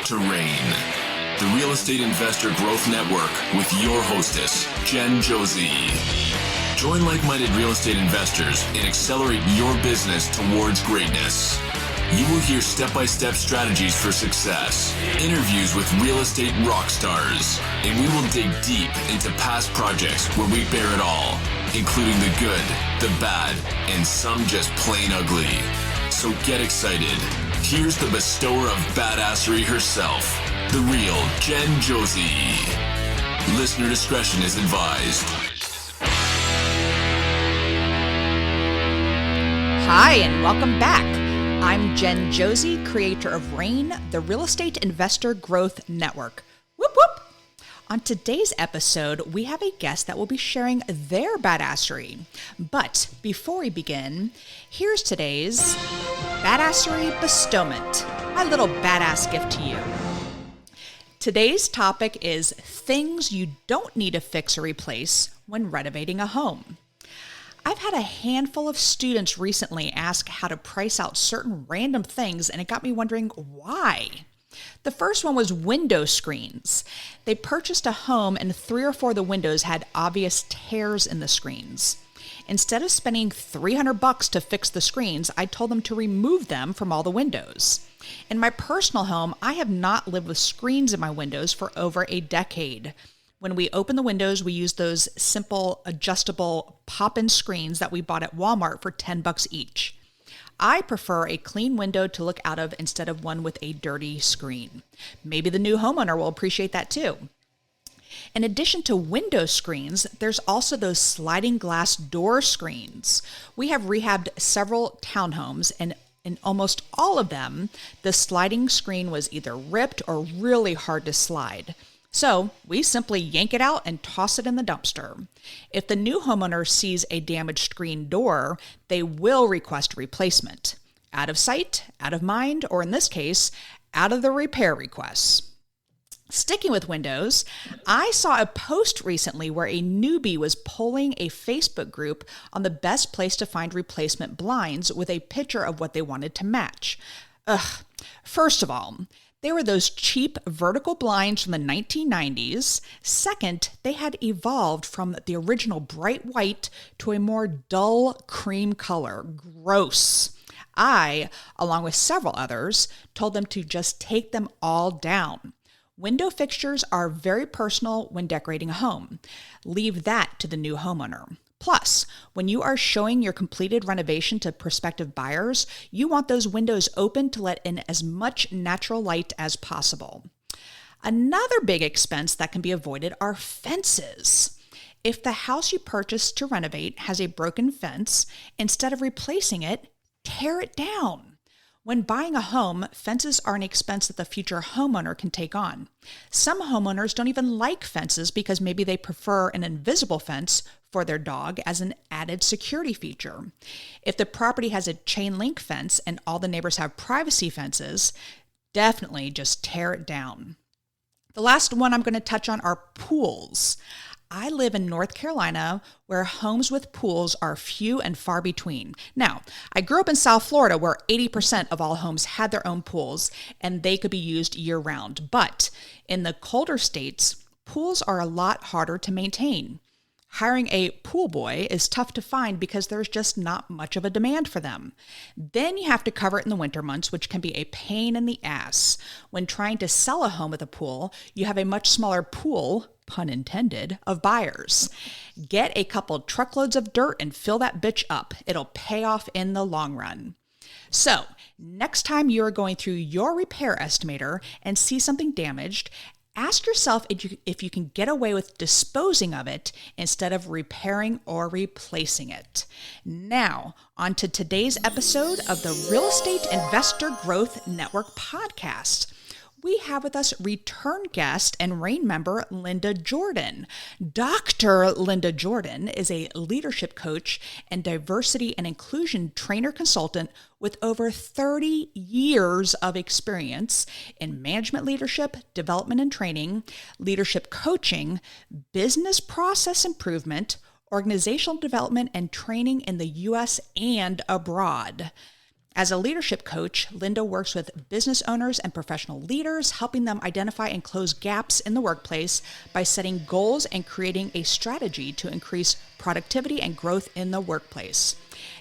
to Rain, the Real Estate Investor Growth Network with your hostess, Jen Josie. Join like-minded real estate investors and accelerate your business towards greatness. You will hear step-by-step strategies for success, interviews with real estate rock stars, and we will dig deep into past projects where we bear it all, including the good, the bad, and some just plain ugly. So get excited. Here's the bestower of badassery herself, the real Jen Josie. Listener discretion is advised. Hi, and welcome back. I'm Jen Josie, creator of RAIN, the Real Estate Investor Growth Network. Whoop, whoop. On today's episode, we have a guest that will be sharing their badassery. But before we begin, here's today's badassery bestowment, my little badass gift to you. Today's topic is things you don't need to fix or replace when renovating a home. I've had a handful of students recently ask how to price out certain random things, and it got me wondering why. The first one was window screens. They purchased a home and 3 or 4 of the windows had obvious tears in the screens. Instead of spending $300 to fix the screens, I told them to remove them from all the windows. In my personal home, I have not lived with screens in my windows for over a decade. When we open the windows, we use those simple adjustable pop-in screens that we bought at Walmart for $10 each. I prefer a clean window to look out of instead of one with a dirty screen. Maybe the new homeowner will appreciate that too. In addition to window screens, there's also those sliding glass door screens. We have rehabbed several townhomes, and in almost all of them, the sliding screen was either ripped or really hard to slide. So we simply yank it out and toss it in the dumpster. If the new homeowner sees a damaged screen door, they will request a replacement. Out of sight, out of mind, or in this case, out of the repair requests. Sticking with windows, I saw a post recently where a newbie was polling a Facebook group on the best place to find replacement blinds with a picture of what they wanted to match. First of all, they were those cheap vertical blinds from the 1990s. Second, they had evolved from the original bright white to a more dull cream color. Gross. I, along with several others, told them to just take them all down. Window fixtures are very personal when decorating a home. Leave that to the new homeowner. Plus, when you are showing your completed renovation to prospective buyers, you want those windows open to let in as much natural light as possible. Another big expense that can be avoided are fences. If the house you purchased to renovate has a broken fence, instead of replacing it, tear it down. When buying a home, fences are an expense that the future homeowner can take on. Some homeowners don't even like fences because maybe they prefer an invisible fence for their dog as an added security feature. If the property has a chain link fence and all the neighbors have privacy fences, definitely just tear it down. The last one I'm going to touch on are pools. I live in North Carolina where homes with pools are few and far between. Now, I grew up in South Florida where 80% of all homes had their own pools and they could be used year-round. But in the colder states, pools are a lot harder to maintain. Hiring a pool boy is tough to find because there's just not much of a demand for them. Then you have to cover it in the winter months, which can be a pain in the ass. When trying to sell a home with a pool, you have a much smaller pool, pun intended, of buyers. Get a couple truckloads of dirt and fill that bitch up. It'll pay off in the long run. So, next time you're going through your repair estimator and see something damaged, ask yourself if you can get away with disposing of it instead of repairing or replacing it. Now, on to today's episode of the Real Estate Investor Growth Network podcast. We have with us return guest and RAIN member, Linda Jordon. Dr. Linda Jordon is a leadership coach and diversity and inclusion trainer consultant with over 30 years of experience in management leadership, development and training, leadership coaching, business process improvement, organizational development and training in the U.S. and abroad. As a leadership coach, Linda works with business owners and professional leaders, helping them identify and close gaps in the workplace by setting goals and creating a strategy to increase productivity and growth in the workplace.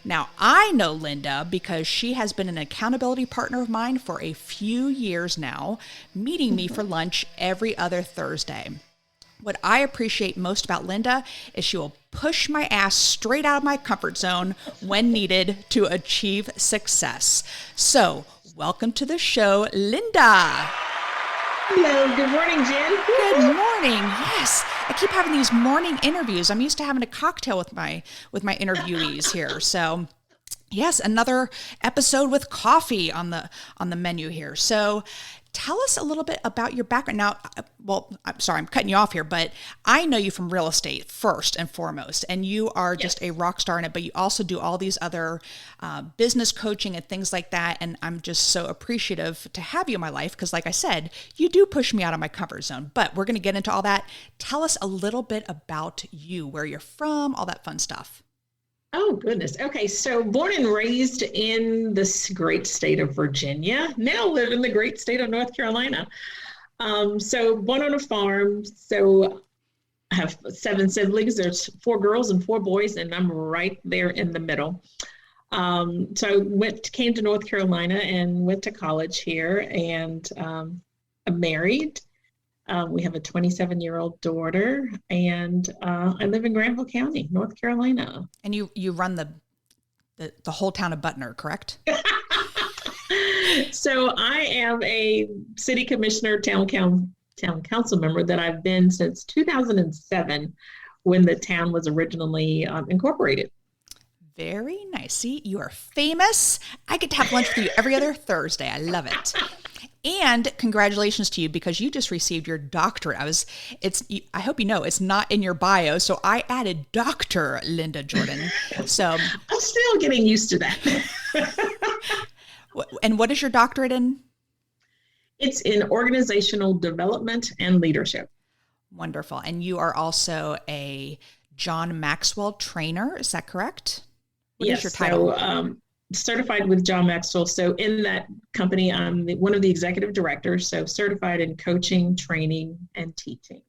Now, I know Linda because she has been an accountability partner of mine for a few years now, meeting me for lunch every other Thursday. What I appreciate most about Linda is she will push my ass straight out of my comfort zone when needed to achieve success. So, welcome to the show, Linda. Hello, good morning, Jen. Good morning. Yes, I keep having these morning interviews. I'm used to having a cocktail with my interviewees here. So, yes, another episode with coffee on the menu here. So, tell us a little bit about your background. Now, well, I'm sorry, I'm cutting you off here, but I know you from real estate first and foremost, and you are just a rock star in it, but you also do all these other business coaching and things like that, and I'm just so appreciative to have you in my life because, like I said, you do push me out of my comfort zone, but we're going to get into all that. Tell us a little bit about you, where you're from, all that fun stuff. Oh, goodness. Okay, so born and raised in this great state of Virginia, now live in the great state of North Carolina. So born on a farm, so I have 7 siblings. There's 4 girls and 4 boys, and I'm right there in the middle. So I came to North Carolina and went to college here, and I'm married. We have a 27-year-old daughter, and I live in Granville County, North Carolina. And you run the whole town of Butner, correct? So I am a city commissioner, town council member that I've been since 2007, when the town was originally incorporated. Very nice. See, you are famous. I get to have lunch with you every other Thursday. I love it. And congratulations to you because you just received your doctorate. I hope you know it's not in your bio, so I added Dr. Linda Jordon. So I'm still getting used to that. And what is your doctorate in? It's in organizational development and leadership. Wonderful. And you are also a John Maxwell trainer. Is that correct? What is your title? So, certified with John Maxwell. So in that company, I'm one of the executive directors. So certified in coaching, training, and teaching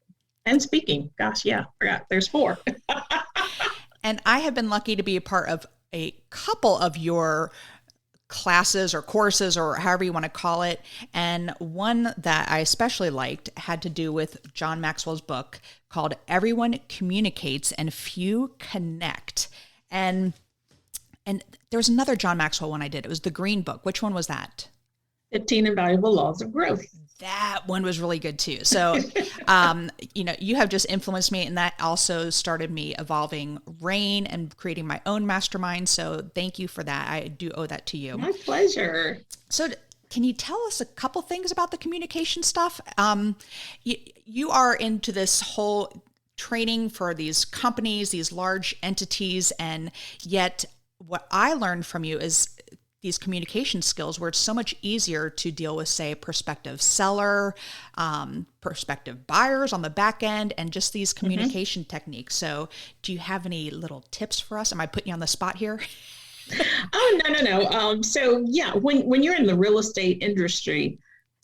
and speaking. Gosh, yeah, forgot. There's 4. And I have been lucky to be a part of a couple of your classes or courses or however you want to call it. And one that I especially liked had to do with John Maxwell's book called Everyone Communicates and Few Connect. And there was another John Maxwell one I did. It was the Green Book. Which one was that? 15 Invaluable Laws of Growth. That one was really good too. So, you have just influenced me, and that also started me evolving RAIN and creating my own mastermind. So thank you for that. I do owe that to you. My pleasure. So can you tell us a couple things about the communication stuff? You are into this whole training for these companies, these large entities, and yet what I learned from you is these communication skills where it's so much easier to deal with, say, prospective seller, prospective buyers on the back end, and just these communication techniques. So do you have any little tips for us? Am I putting you on the spot here? Oh, no. So yeah, when you're in the real estate industry,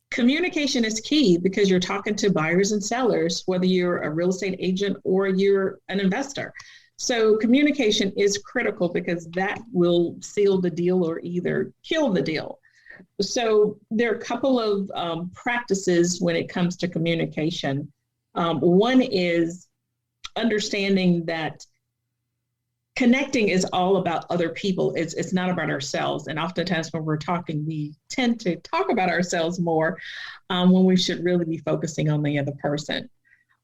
communication is key because you're talking to buyers and sellers, whether you're a real estate agent or you're an investor. So communication is critical because that will seal the deal or either kill the deal. So there are a couple of practices when it comes to communication. One is understanding that connecting is all about other people. It's not about ourselves. And oftentimes when we're talking, we tend to talk about ourselves more when we should really be focusing on the other person.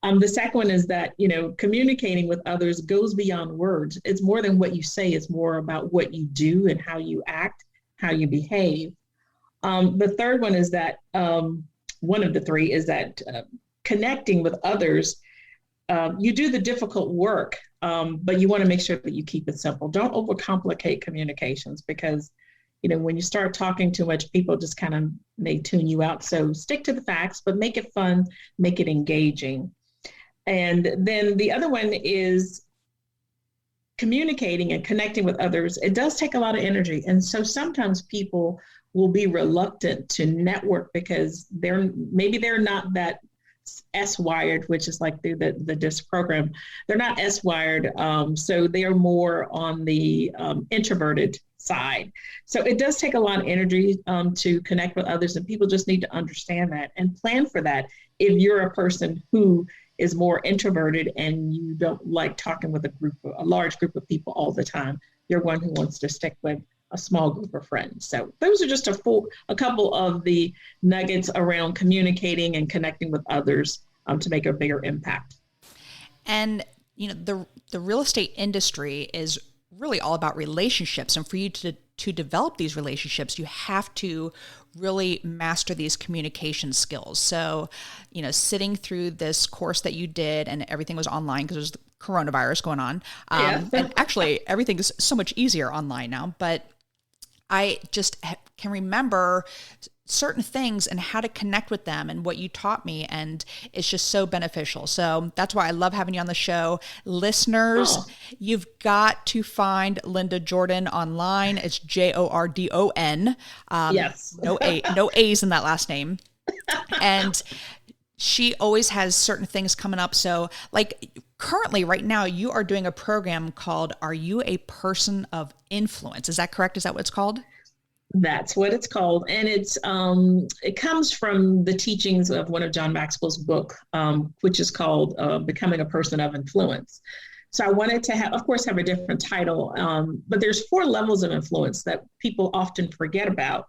The second one is that, communicating with others goes beyond words. It's more than what you say. It's more about what you do and how you act, how you behave. The third one is that one of the 3 is that connecting with others, you do the difficult work, but you want to make sure that you keep it simple. Don't overcomplicate communications because, when you start talking too much, people just kind of may tune you out. So stick to the facts, but make it fun, make it engaging. And then the other one is communicating and connecting with others, it does take a lot of energy. And so sometimes people will be reluctant to network because they're not that S-wired, which is like through the DISC program. They're not S-wired, so they are more on the introverted side. So it does take a lot of energy to connect with others, and people just need to understand that and plan for that. If you're a person who is more introverted and you don't like talking with a large group of people all the time, you're one who wants to stick with a small group of friends. So those are just a couple of the nuggets around communicating and connecting with others to make a bigger impact. And the real estate industry is really all about relationships, and for you to develop these relationships, you have to really master these communication skills. So, sitting through this course that you did, and everything was online because there's the coronavirus going on. And actually, everything is so much easier online now. But I just can remember certain things and how to connect with them and what you taught me. And it's just so beneficial. So that's why I love having you on the show. Listeners, you've got to find Linda Jordon online. It's Jordon. Yes. No A's in that last name. And she always has certain things coming up. So like currently right now, you are doing a program called Are You a Person of Influence? Is that correct? Is that what it's called? That's what it's called. And it comes from the teachings of one of John Maxwell's book, which is called Becoming a Person of Influence. So I wanted to have a different title, but there's 4 levels of influence that people often forget about.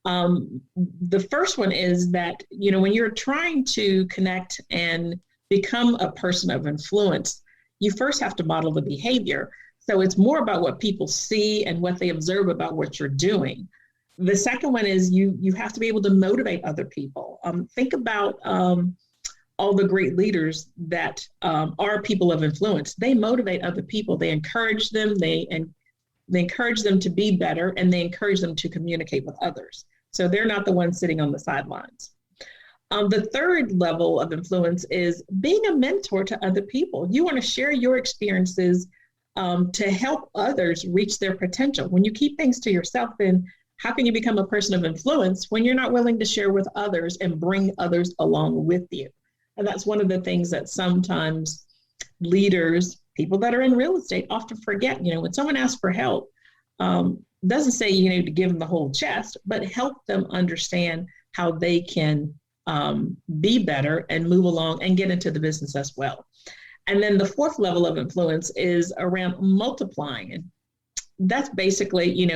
The first one is that, when you're trying to connect and become a person of influence, you first have to model the behavior. So it's more about what people see and what they observe about what you're doing. The second one is you have to be able to motivate other people. Think about all the great leaders that are people of influence. They motivate other people. They encourage them. They encourage them to be better, and they encourage them to communicate with others. So they're not the ones sitting on the sidelines. The third level of influence is being a mentor to other people. You want to share your experiences to help others reach their potential. When you keep things to yourself, then how can you become a person of influence when you're not willing to share with others and bring others along with you? And that's one of the things that sometimes leaders, people that are in real estate, often forget. When someone asks for help, doesn't say you need to give them the whole chest, but help them understand how they can be better and move along and get into the business as well. And then the fourth level of influence is around multiplying. And that's basically,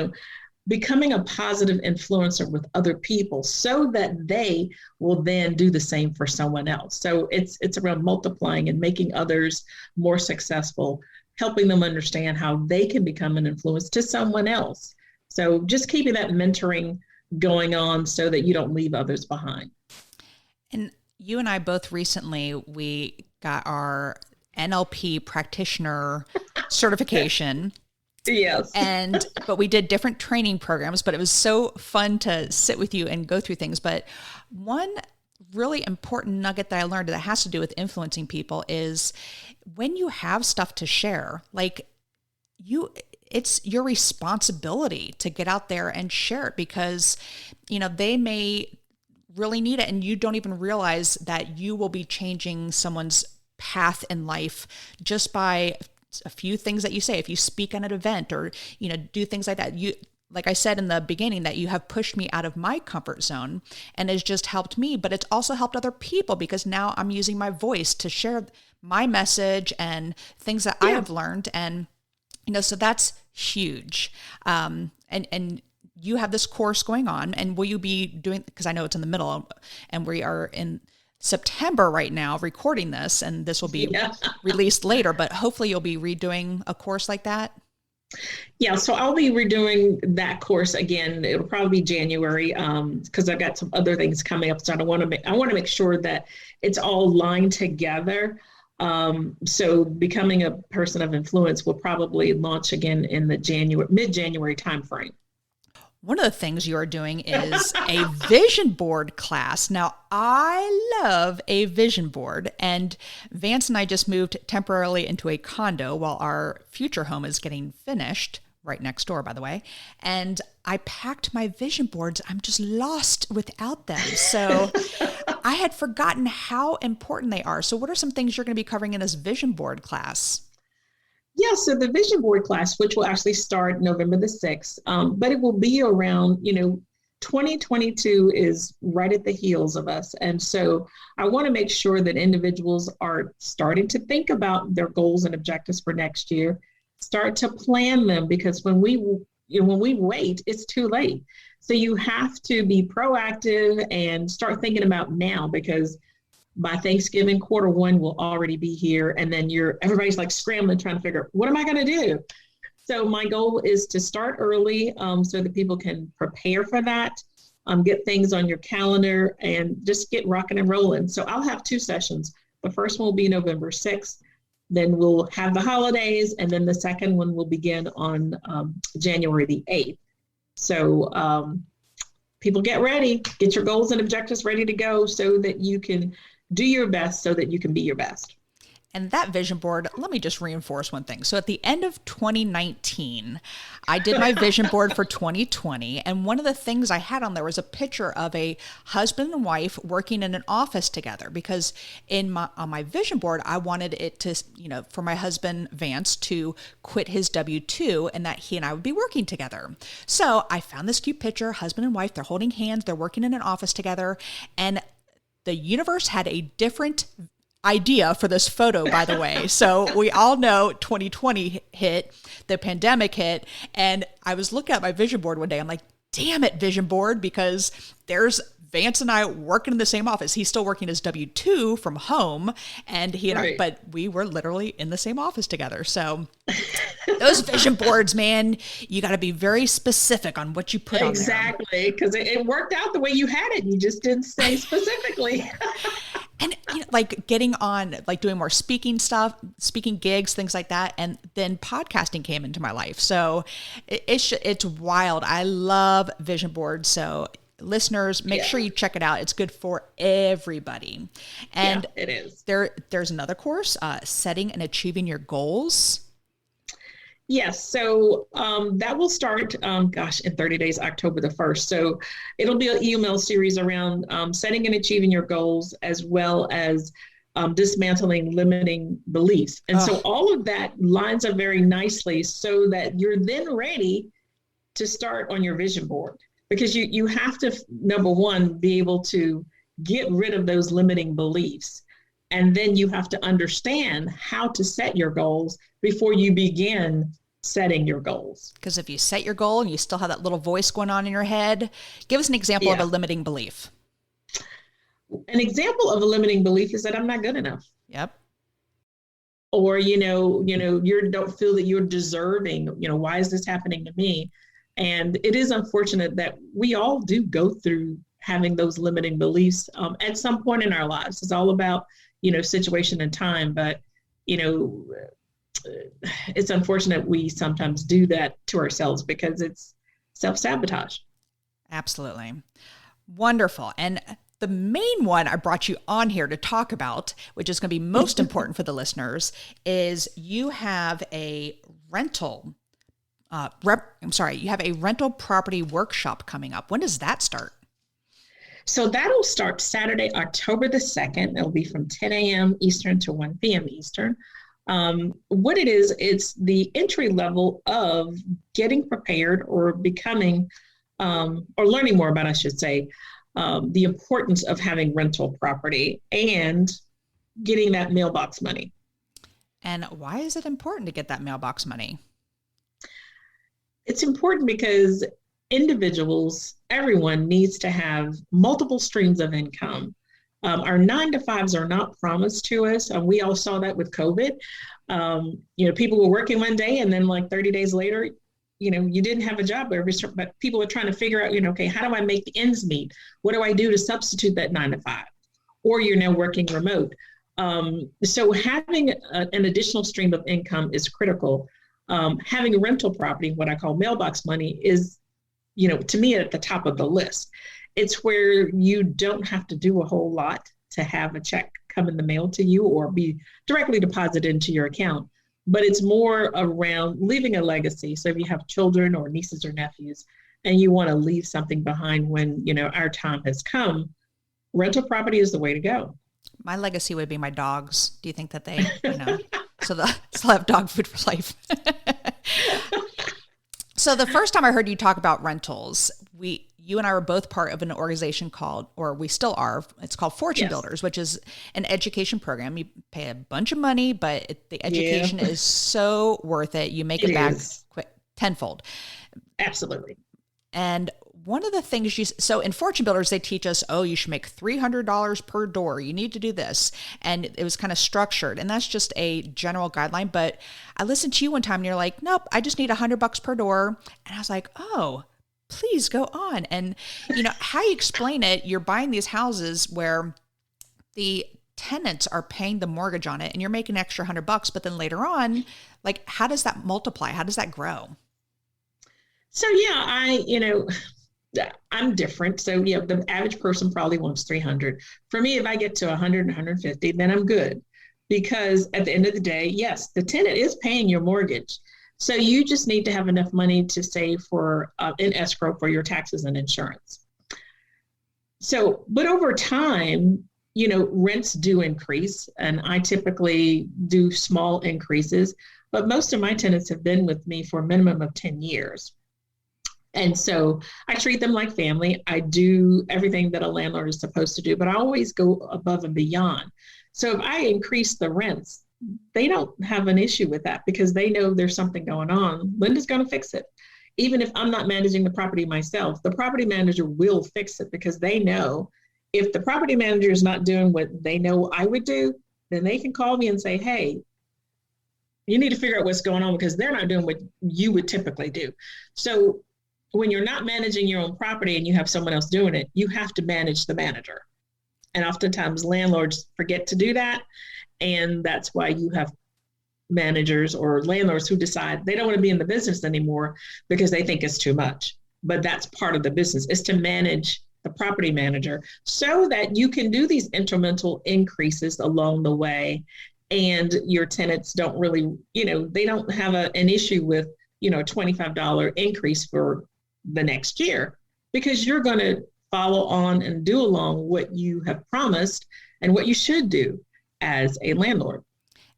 becoming a positive influencer with other people so that they will then do the same for someone else. So it's around multiplying and making others more successful, helping them understand how they can become an influence to someone else. So just keeping that mentoring going on so that you don't leave others behind. And you and I both recently, we got our NLP practitioner certification. Yes. But we did different training programs, but it was so fun to sit with you and go through things. But one really important nugget that I learned that has to do with influencing people is when you have stuff to share, it's your responsibility to get out there and share it because, they may really need it and you don't even realize that you will be changing someone's path in life just by a few things that you say. If you speak at an event or, do things like that, like I said in the beginning, that you have pushed me out of my comfort zone and has just helped me, but it's also helped other people because now I'm using my voice to share my message and things that I have learned. And, so that's huge. And you have this course going on, and will you be doing, because I know it's in the middle and we are in September right now recording this, and this will be released later, but hopefully you'll be redoing a course like that. Yeah, so I'll be redoing that course again. It'll probably be January because I've got some other things coming up. So I want to make sure that it's all lined together. So becoming a person of influence will probably launch again in the mid-January timeframe. One of the things you are doing is a vision board class. Now, I love a vision board, and Vance and I just moved temporarily into a condo while our future home is getting finished, right next door, by the way. And I packed my vision boards. I'm just lost without them. So I had forgotten how important they are. So what are some things you're going to be covering in this vision board class? Yeah, so the vision board class, which will actually start November the 6th, but it will be around, 2022 is right at the heels of us. And so I want to make sure that individuals are starting to think about their goals and objectives for next year, start to plan them, because when we wait, it's too late. So you have to be proactive and start thinking about now, because by Thanksgiving, Q1 will already be here. And then everybody's like scrambling, trying to figure out, what am I going to do? So my goal is to start early so that people can prepare for that, get things on your calendar and just get rocking and rolling. So I'll have 2 sessions. The first one will be November 6th. Then we'll have the holidays. And then the second one will begin on January the 8th. So people get ready, get your goals and objectives ready to go so that you can do your best, so that you can be your best. And that vision board, let me just reinforce one thing. So at the end of 2019, I did my vision board for 2020. And one of the things I had on there was a picture of a husband and wife working in an office together, because on my vision board, I wanted it to, for my husband, Vance, to quit his W-2 and that he and I would be working together. So I found this cute picture, husband and wife, they're holding hands, they're working in an office together. And the universe had a different idea for this photo, by the way. So we all know 2020 hit, the pandemic hit, and I was looking at my vision board one day. I'm like, damn it, vision board, because there's Vance and I working in the same office. He's still working his W-2 from home, and he and I, but we were literally in the same office together. So those vision boards, man, you got to be very specific on what you put on there. Exactly, because it worked out the way you had it. You just didn't say specifically. And like getting on, like doing more speaking stuff, speaking gigs, things like that. And then podcasting came into my life. So it's wild. I love vision boards. So listeners, make sure you check it out. It's good for everybody. And it is. There's another course, setting and achieving your goals. Yes. So that will start, in 30 days, October the 1st. So it'll be an email series around setting and achieving your goals, as well as dismantling limiting beliefs. And so all of that lines up very nicely so that you're then ready to start on your vision board, because you have to, number one, be able to get rid of those limiting beliefs. And then you have to understand how to set your goals before you begin setting your goals. Because if you set your goal and you still have that little voice going on in your head, give us an example of a limiting belief. An example of a limiting belief is that I'm not good enough. Yep. Or, you don't feel that you're deserving. Why is this happening to me? And it is unfortunate that we all do go through having those limiting beliefs at some point in our lives. It's all about, situation and time. But, it's unfortunate we sometimes do that to ourselves because it's self-sabotage. Absolutely. Wonderful. And the main one I brought you on here to talk about, which is going to be most important for the listeners, is you have a rental you have a rental property workshop coming up. When does that start? So that'll start Saturday, October the 2nd. It'll be from 10 a.m. Eastern to 1 p.m. Eastern. What it is, it's the entry level of getting prepared or becoming, or learning more about, I should say, the importance of having rental property and getting that mailbox money. And why is it important to get that mailbox money? It's important because individuals, everyone needs to have multiple streams of income. Our 9-to-5s are not promised to us. We all saw that with COVID. People were working one day and then like 30 days later, you didn't have a job, but people are trying to figure out, okay, how do I make the ends meet? What do I do to substitute that 9-to-5? Or you're now working remote. So having an additional stream of income is critical. Having a rental property, what I call mailbox money, is to me at the top of the list. It's where you don't have to do a whole lot to have a check come in the mail to you or be directly deposited into your account. But it's more around leaving a legacy. So if you have children or nieces or nephews and you want to leave something behind when, our time has come, rental property is the way to go. My legacy would be my dogs. Do you think that they, so they'll have dog food for life? So the first time I heard you talk about rentals, you and I were both part of an organization called, or we still are, it's called Fortune Builders, which is an education program. You pay a bunch of money, but the education is so worth it. You make it back quick, tenfold. Absolutely. And one of the things so in Fortune Builders, they teach us, you should make $300 per door. You need to do this. And it was kind of structured. And that's just a general guideline. But I listened to you one time and you're like, nope, I just need $100 per door. And I was like, oh, please go on. And how you explain it, you're buying these houses where the tenants are paying the mortgage on it and you're making an extra $100, but then later on, like, how does that multiply? How does that grow? So I'm different. So the average person probably wants 300. For me, if I get to 100 and 150, then I'm good. Because at the end of the day, yes, the tenant is paying your mortgage. So you just need to have enough money to save for in escrow for your taxes and insurance. So, but over time, rents do increase, and I typically do small increases, but most of my tenants have been with me for a minimum of 10 years. And so I treat them like family. I do everything that a landlord is supposed to do, but I always go above and beyond. So if I increase the rents, they don't have an issue with that because they know there's something going on. Linda's going to fix it. Even if I'm not managing the property myself, the property manager will fix it because they know if the property manager is not doing what they know I would do, then they can call me and say, hey, you need to figure out what's going on because they're not doing what you would typically do. So when you're not managing your own property and you have someone else doing it, you have to manage the manager. And oftentimes landlords forget to do that. And that's why you have managers or landlords who decide they don't want to be in the business anymore because they think it's too much. But that's part of the business, is to manage the property manager so that you can do these incremental increases along the way. And your tenants don't really, they don't have an issue with, a $25 increase for the next year because you're going to follow on and do along what you have promised and what you should do as a landlord.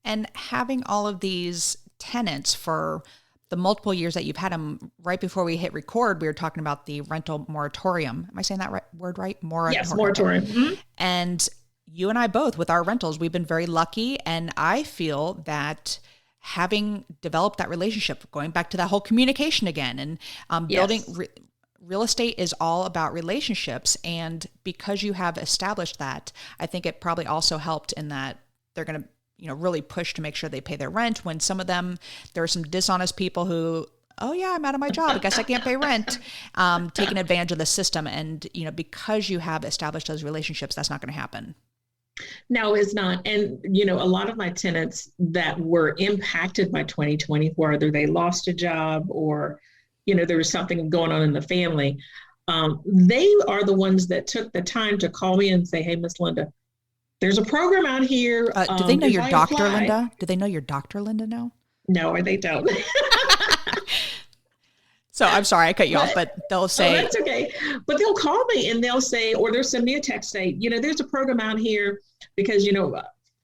And having all of these tenants for the multiple years that you've had them, right before we hit record, we were talking about the rental moratorium. Am I saying that word right? Moratorium. Yes, moratorium. Mm-hmm. And you and I both, with our rentals, we've been very lucky. And I feel that having developed that relationship, going back to that whole communication again, and building real estate is all about relationships. And because you have established that, I think it probably also helped in that they're going to, really push to make sure they pay their rent when some of them, there are some dishonest people who, oh yeah, I'm out of my job. I guess I can't pay rent, taking advantage of the system. And, because you have established those relationships, that's not going to happen. No, it's not. And, a lot of my tenants that were impacted by 2020, whether they lost a job or, there was something going on in the family, they are the ones that took the time to call me and say, hey, Miss Linda, there's a program out here. Do they know your doctor, Linda? Do they know your doctor, Linda, now? No, or they don't. So I'm sorry, I cut you off, but they'll say. Oh, that's okay. But they'll call me and they'll say, or they'll send me a text say, there's a program out here because,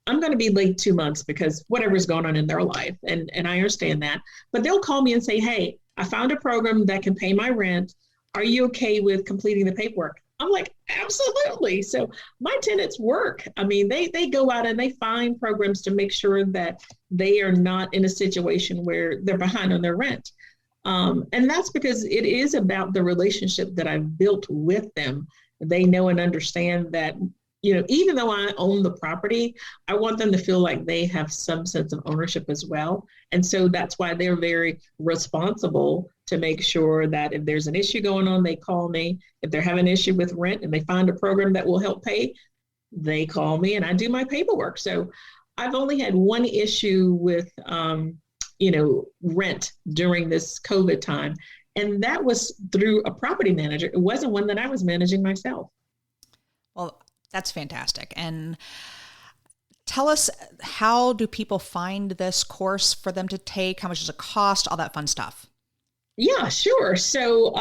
I'm going to be late 2 months because whatever's going on in their life. And I understand that. But they'll call me and say, hey, I found a program that can pay my rent. Are you okay with completing the paperwork? I'm like, absolutely. So my tenants work. I mean, they go out and they find programs to make sure that they are not in a situation where they're behind on their rent. And that's because it is about the relationship that I've built with them. They know and understand that, even though I own the property, I want them to feel like they have some sense of ownership as well. And so that's why they're very responsible to make sure that if there's an issue going on, they call me. If they're having an issue with rent and they find a program that will help pay, they call me and I do my paperwork. So I've only had one issue with, rent during this COVID time. And that was through a property manager. It wasn't one that I was managing myself. Well, that's fantastic. And tell us, how do people find this course for them to take? How much does it cost? All that fun stuff. Yeah, sure. So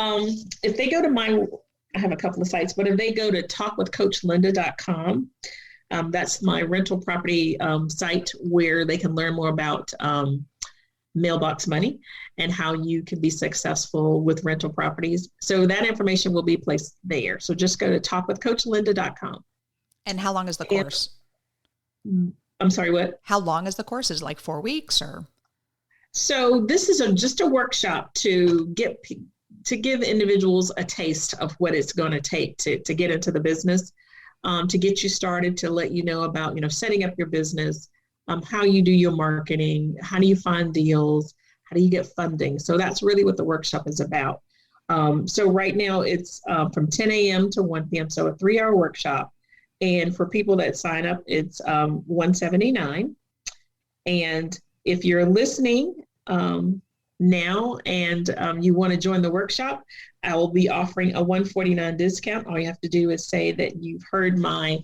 if they go to I have a couple of sites, but if they go to talkwithcoachlinda.com, that's my rental property site where they can learn more about mailbox money and how you can be successful with rental properties. So that information will be placed there. So just go to talkwithcoachlinda.com. And how long is the course? I'm sorry, what? How long is the course? Is it like 4 weeks or? So this is just a workshop to give individuals a taste of what it's going to take to get into the business, to get you started, to let you know about, setting up your business, how you do your marketing, how do you find deals, how do you get funding. So that's really what the workshop is about. So right now it's from 10 a.m. to 1 p.m. So a 3-hour workshop. And for people that sign up, it's $179. And if you're listening now and you want to join the workshop, I will be offering a $149 discount. All you have to do is say that you've heard my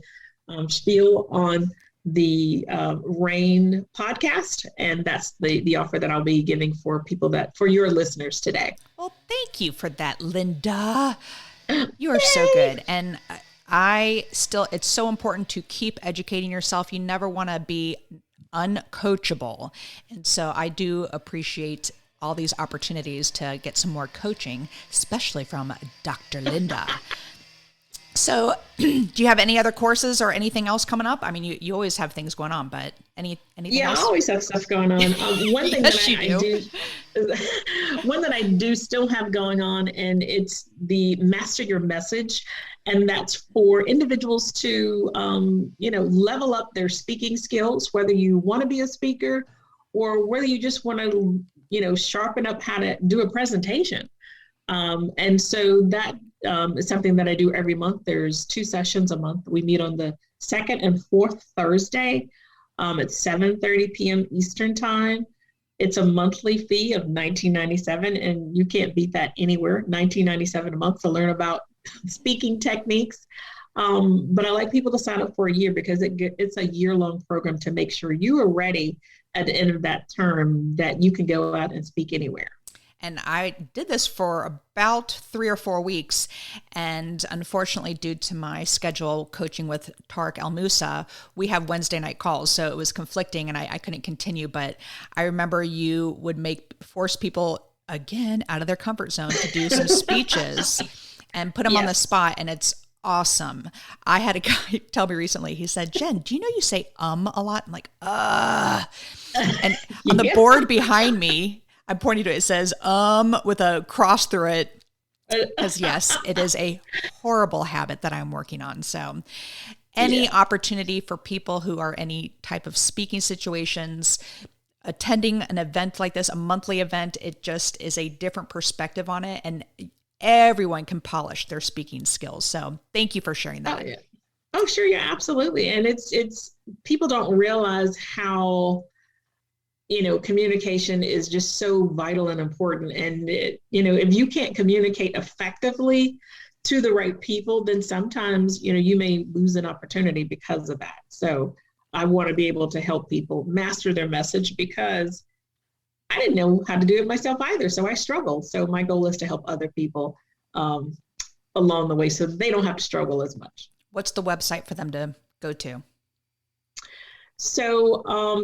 spiel on the RAIN podcast, and that's the offer that I'll be giving for your listeners today. Well, thank you for that, Linda. You are so good. And it's so important to keep educating yourself. You never want to be uncoachable. And so I do appreciate all these opportunities to get some more coaching, especially from Dr. Linda. So do you have any other courses or anything else coming up? I mean, you always have things going on, but anything else? I always have stuff going on. One thing one that I do still have going on, and it's the Master Your Message. And that's for individuals to, level up their speaking skills, whether you want to be a speaker or whether you just want to, sharpen up how to do a presentation. And so that is something that I do every month. There's 2 sessions a month. We meet on the 2nd and 4th Thursday at 7:30 p.m. Eastern Time. It's a monthly fee of $19.97, and you can't beat that anywhere. $19.97 a month to learn about speaking techniques. But I like people to sign up for a year because it's a year-long program to make sure you are ready at the end of that term that you can go out and speak anywhere. And I did this for about 3 or 4 weeks. And unfortunately, due to my schedule coaching with Tarek El Moussa, we have Wednesday night calls. So it was conflicting and I couldn't continue. But I remember you would force people again out of their comfort zone to do some speeches and put them on the spot. And it's awesome. I had a guy tell me recently, he said, Jen, do you know you say a lot? I'm like, And on the board behind me, I'm pointing to it, it says, with a cross through it. Because yes, it is a horrible habit that I'm working on. So any opportunity for people who are any type of speaking situations, attending an event like this, a monthly event, it just is a different perspective on it. And everyone can polish their speaking skills. So thank you for sharing that. Oh, yeah. Oh, sure. Yeah, absolutely. And it's people don't realize how, communication is just so vital and important. And, if you can't communicate effectively to the right people, then sometimes, you may lose an opportunity because of that. So I want to be able to help people master their message because I didn't know how to do it myself either. So I struggled. So my goal is to help other people along the way so they don't have to struggle as much. What's the website for them to go to? So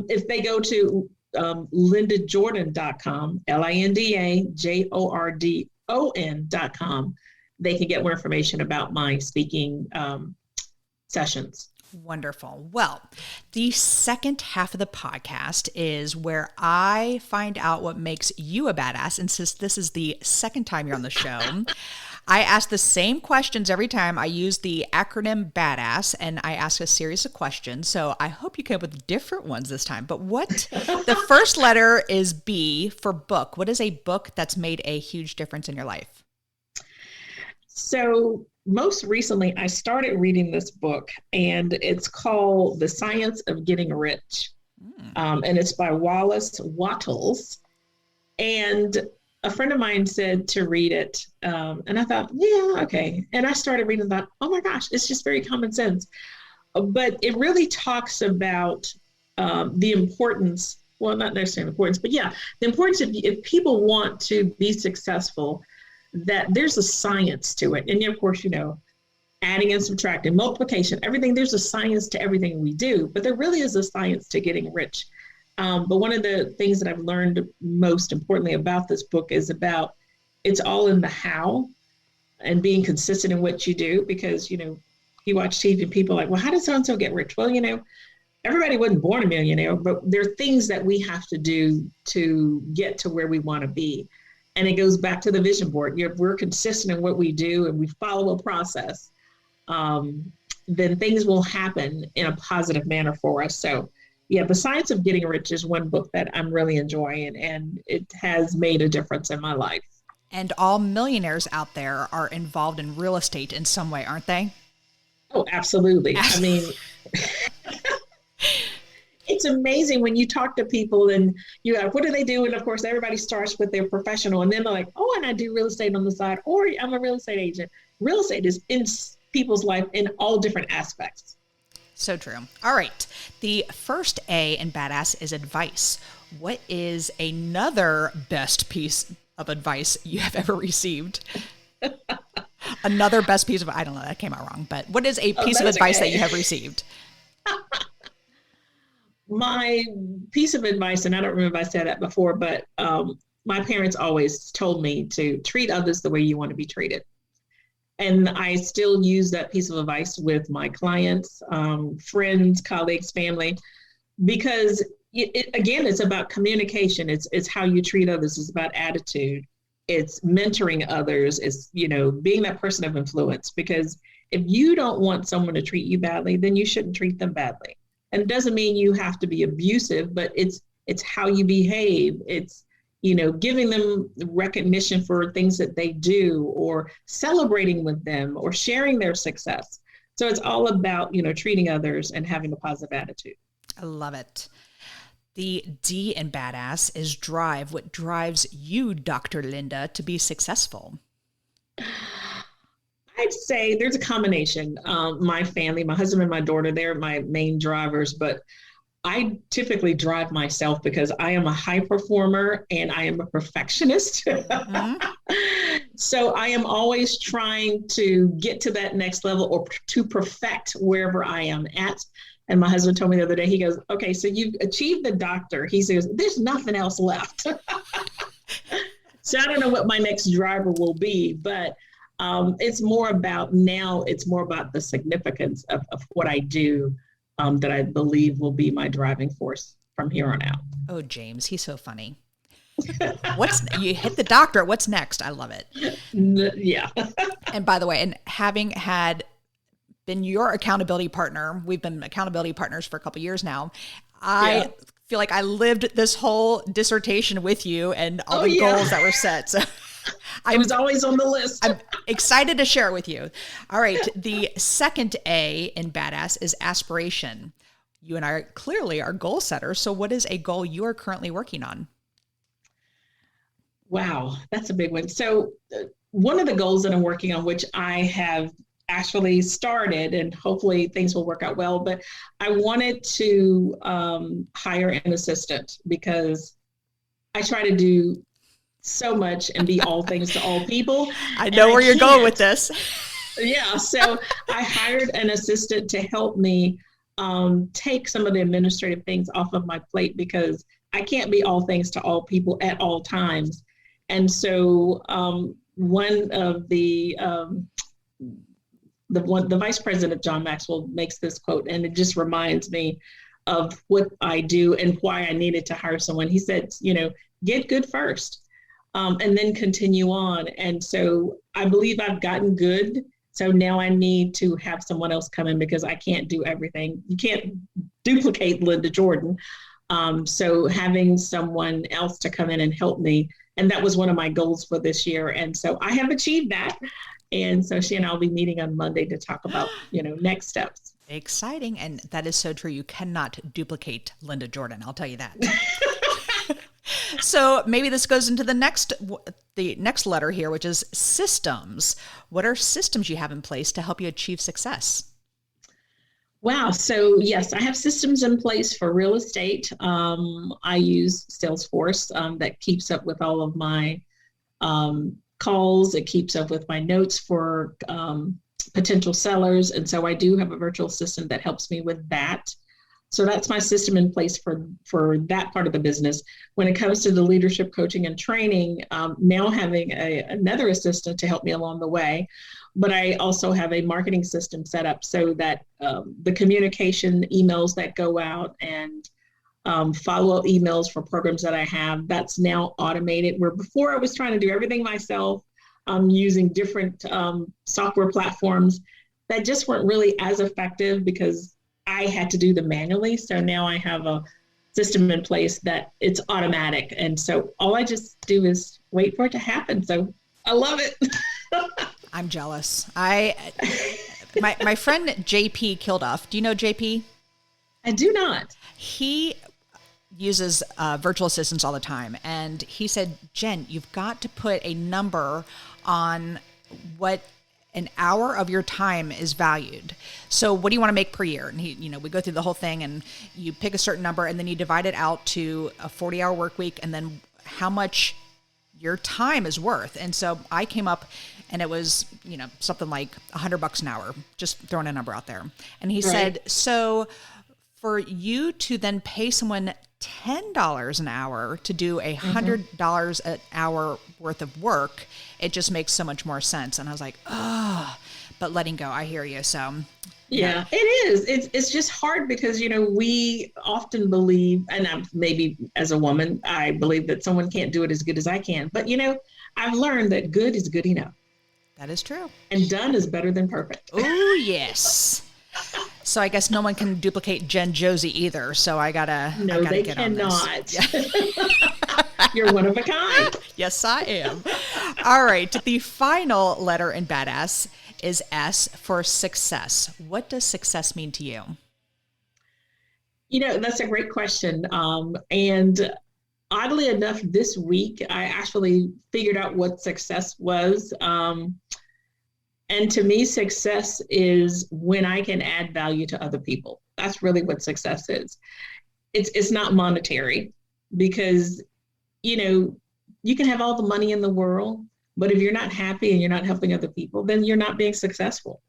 if they go to lindajordon.com, LINDAJORDON.com, they can get more information about my speaking sessions. Wonderful. Well, the second half of the podcast is where I find out what makes you a badass. And since this is the second time you're on the show, I ask the same questions every time. I use the acronym BADASS, and I ask a series of questions. So I hope you came up with different ones this time. But the first letter is B for book. What is a book that's made a huge difference in your life? So most recently, I started reading this book, and it's called The Science of Getting Rich. And it's by Wallace Wattles. And a friend of mine said to read it. And I thought, yeah, okay. And I started reading and thought, oh my gosh, it's just very common sense. But it really talks about the importance, well, not necessarily importance, but yeah, the importance of if people want to be successful, that there's a science to it. And of course, adding and subtracting, multiplication, everything, there's a science to everything we do, but there really is a science to getting rich. But one of the things that I've learned most importantly about this book is about it's all in the how and being consistent in what you do, because, you watch TV and people are like, well, how did so-and-so get rich? Well, everybody wasn't born a millionaire, but there are things that we have to do to get to where we want to be. And it goes back to the vision board. If we're consistent in what we do and we follow a process, then things will happen in a positive manner for us. So yeah, The Science of Getting Rich is one book that I'm really enjoying, and it has made a difference in my life. And all millionaires out there are involved in real estate in some way, aren't they? Oh, absolutely. I mean, it's amazing when you talk to people and you're like, what do they do? And of course, everybody starts with their professional, and then they're like, oh, and I do real estate on the side, or I'm a real estate agent. Real estate is in people's life in all different aspects. So true. All right. The first A in Badass is advice. What is another best piece of advice you have ever received? Another best piece of, I don't know, that came out wrong, but what is a piece of advice that you have received? My piece of advice, and I don't remember if I said that before, but my parents always told me to treat others the way you want to be treated. And I still use that piece of advice with my clients, friends, colleagues, family, because again, it's about communication. It's how you treat others. It's about attitude. It's mentoring others. It's, being that person of influence, because if you don't want someone to treat you badly, then you shouldn't treat them badly. And it doesn't mean you have to be abusive, but it's how you behave. It's, giving them recognition for things that they do, or celebrating with them, or sharing their success. So it's all about, treating others and having a positive attitude. I love it. The D in Badass is drive. What drives you, Dr. Linda, to be successful? I'd say there's a combination. My family, my husband and my daughter, they're my main drivers, but I typically drive myself because I am a high performer and I am a perfectionist. Mm-hmm. So I am always trying to get to that next level or to perfect wherever I am at. And my husband told me the other day, he goes, okay, so you've achieved the doctor. He says, there's nothing else left. So I don't know what my next driver will be, but it's more about the significance of what I do. That I believe will be my driving force from here on out. Oh, James, he's so funny. You hit the doctor. What's next? I love it. Yeah. And by the way, and having been your accountability partner, we've been accountability partners for a couple of years now. I feel like I lived this whole dissertation with you and all the goals that were set. So I was always on the list. I'm excited to share it with you. All right. The second A in Badass is aspiration. You and I clearly are goal setters. So what is a goal you are currently working on? Wow, that's a big one. So one of the goals that I'm working on, which I have actually started, and hopefully things will work out well, but I wanted to hire an assistant, because I try to do so much and be all things to all people. I know where you're going with this. Yeah. So I hired an assistant to help me take some of the administrative things off of my plate, because I can't be all things to all people at all times. And so one of the vice president, John Maxwell, makes this quote, and it just reminds me of what I do and why I needed to hire someone. He said, get good first. And then continue on. And so I believe I've gotten good. So now I need to have someone else come in, because I can't do everything. You can't duplicate Linda Jordan. So having someone else to come in and help me. And that was one of my goals for this year. And so I have achieved that. And so she and I will be meeting on Monday to talk about, next steps. Exciting. And that is so true. You cannot duplicate Linda Jordan. I'll tell you that. So maybe this goes into the next letter here, which is systems. What are systems you have in place to help you achieve success? Wow. So yes, I have systems in place for real estate. I use Salesforce that keeps up with all of my calls. It keeps up with my notes for potential sellers. And so I do have a virtual assistant that helps me with that. So that's my system in place for that part of the business. When it comes to the leadership coaching and training, now having another assistant to help me along the way. But I also have a marketing system set up so that the communication emails that go out and follow-up emails for programs that I have, that's now automated. Where before I was trying to do everything myself, using different software platforms that just weren't really as effective because I had to do them manually. So now I have a system in place that it's automatic. And so all I just do is wait for it to happen. So I love it. I'm jealous. My friend JP Kilduff. Do you know JP? I do not. He uses virtual assistants all the time. And he said, Jen, you've got to put a number on what an hour of your time is valued. So what do you want to make per year? And we go through the whole thing and you pick a certain number and then you divide it out to a 40-hour work week and then how much your time is worth. And so I came up and it was, something like $100 an hour, just throwing a number out there. And he said, so for you to then pay someone $10 an hour to do $100 an hour worth of work, it just makes so much more sense. And I was like, oh, but letting go, I hear you. So yeah, it is. It's just hard because, we often believe, and maybe as a woman, I believe that someone can't do it as good as I can. But, I've learned that good is good enough. That is true. And done is better than perfect. Oh, yes. So I guess no one can duplicate Jen Josie either. So I gotta they get cannot. on this. You're one of a kind. Yes, I am. All right. The final letter in Badass is S for success. What does success mean to you? That's a great question. And oddly enough, this week, I actually figured out what success was. And to me, success is when I can add value to other people. That's really what success is. It's not monetary because, you can have all the money in the world, but if you're not happy and you're not helping other people, then you're not being successful.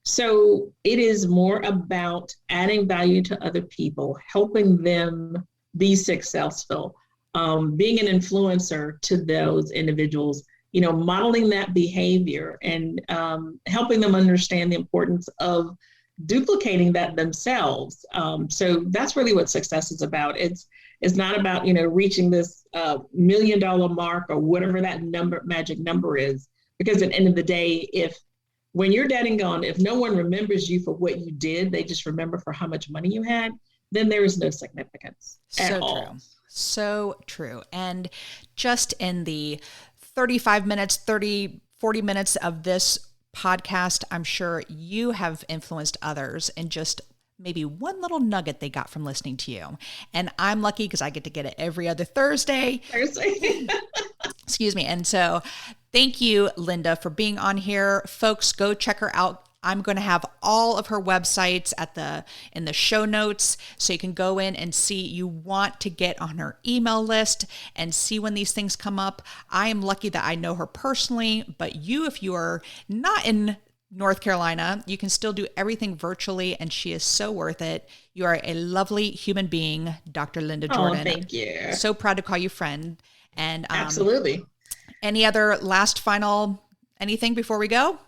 So it is more about adding value to other people, helping them be successful, being an influencer to those individuals, modeling that behavior and helping them understand the importance of duplicating that themselves. So that's really what success is about. It's not about, reaching this $1 million mark or whatever that magic number is, because at the end of the day, when you're dead and gone, if no one remembers you for what you did, they just remember for how much money you had, then there is no significance at all. True. So true. And just in the 35 minutes, 40 minutes of this podcast, I'm sure you have influenced others in just maybe one little nugget they got from listening to you. And I'm lucky because I get to get it every other Thursday. Excuse me. And so thank you, Linda, for being on here. Folks, go check her out. I'm going to have all of her websites in the show notes, so you can go in and see. You want to get on her email list and see when these things come up. I am lucky that I know her personally, but if you are not in North Carolina, you can still do everything virtually, and she is so worth it. You are a lovely human being, Dr. Linda Jordon. Oh, thank you. So proud to call you friend. And absolutely. Any other final anything before we go?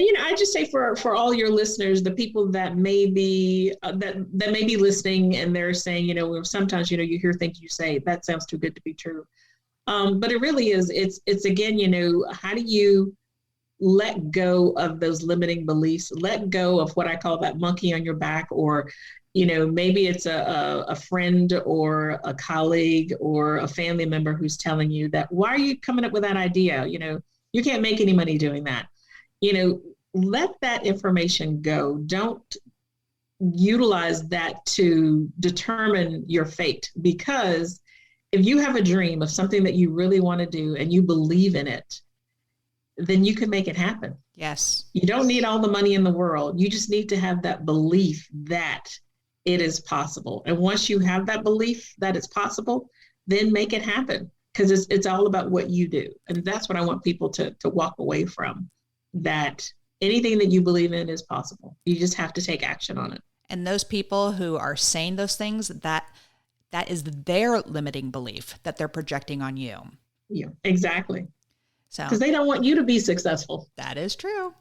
I just say for all your listeners, the people that may be that may be listening, and they're saying, sometimes you hear things you say that sounds too good to be true, but it really is. It's again, how do you let go of those limiting beliefs? Let go of what I call that monkey on your back, or maybe it's a friend or a colleague or a family member who's telling you that, why are you coming up with that idea? You can't make any money doing that. Let that information go. Don't utilize that to determine your fate. Because if you have a dream of something that you really want to do and you believe in it, then you can make it happen. Yes. You don't need all the money in the world. You just need to have that belief that it is possible. And once you have that belief that it's possible, then make it happen, because it's all about what you do. And that's what I want people to walk away from, that anything that you believe in is possible. You just have to take action on it. And those people who are saying those things, that is their limiting belief that they're projecting on you. Yeah, exactly. So, because they don't want you to be successful. That is true.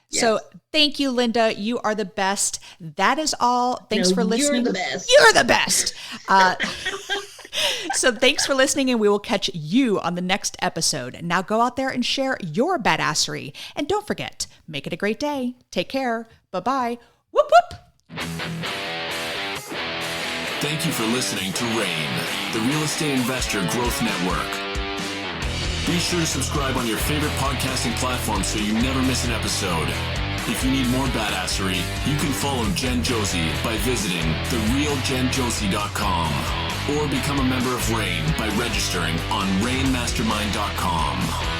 Yes. So thank you, Linda. You are the best. That is all. Thanks for listening. You're the best. You're the best. So thanks for listening, and we will catch you on the next episode. Now go out there and share your badassery. And don't forget, make it a great day. Take care. Bye-bye. Whoop, whoop. Thank you for listening to RAIN, the Real Estate Investor Growth Network. Be sure to subscribe on your favorite podcasting platform so you never miss an episode. If you need more badassery, you can follow Jen Josie by visiting therealjenjosie.com or become a member of RAIN by registering on rainmastermind.com.